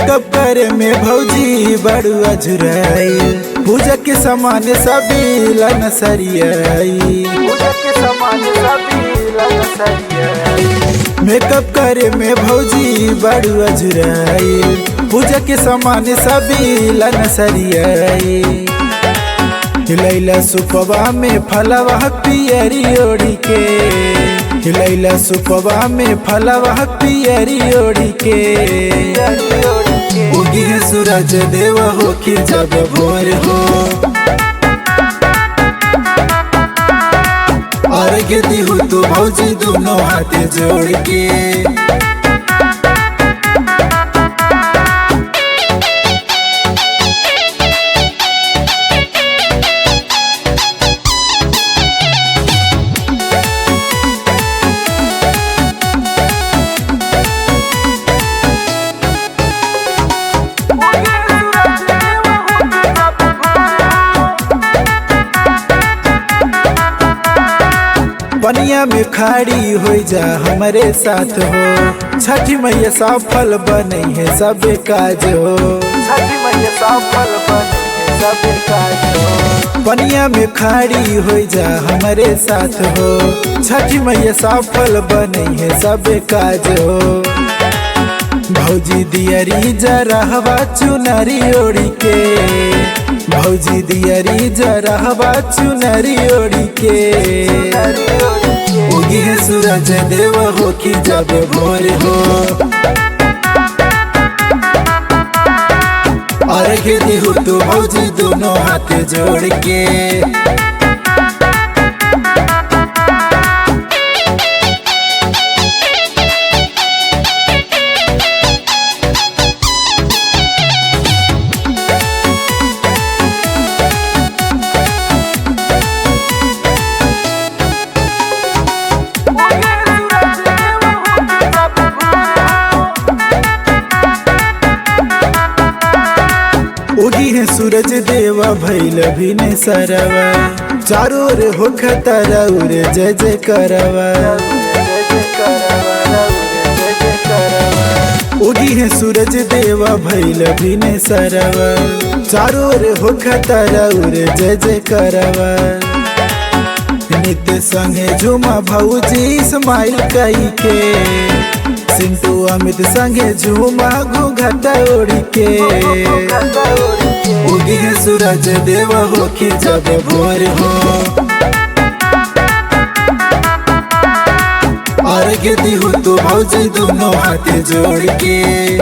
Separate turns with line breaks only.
Makeup करे में भौजी बड़ू अझुराई, पूजा के सामान सभी लन सरियाई। मेकअप करे में भौजी बड़ू अझुराई, पूजा के सामान सभी लन सरियाई। हिलैला सुपवा में फलवा पियरी ओढ़ी के, हिलैला सुपवा में फलवा पियरी ओढ़ी के। उगी है सूरज देव हो कि जब भोर हो, अर्घ्य दिहु तू भौजी दोनों हाथ जोड़ के। पनिया में खाड़ी हो जा हमारे साथ हो, छठी मैया सफल बने है सब काज हो। छठी मैया सफल बने है सब काज हो। पनिया में खाड़ी हो जा हमारे साथ हो, छठी मैया सफल बने है सब काज हो। भौजी दियरी जरहवा चुनरी ओढ़ी के, भौजी दियरी जरहवा चुनरी ओढ़ी के। उगी है सूरज देव हो कि जब भोर हो, अर्घ्य दिहु तू भौजी दोनों हाथ जोड़ के। उगी है सूरज देवा भैल भी ने सरवा, चारों ओर हो खतरा उरे जय जय करवा। उगी है सूरज देवा भैल भी ने सरवा, चारों ओर हो खतरा उरे जय जय करवा। नित्य संगे झुमा भौजी स्माइल कई के, सिंटू अमित संगे झूमा घूंघट ओढ़ी के। उगी है सूरज देव हो कि जब भोर हो, अर्घ्य दिहु तू भौजी दोनों हाथ जोड़ के।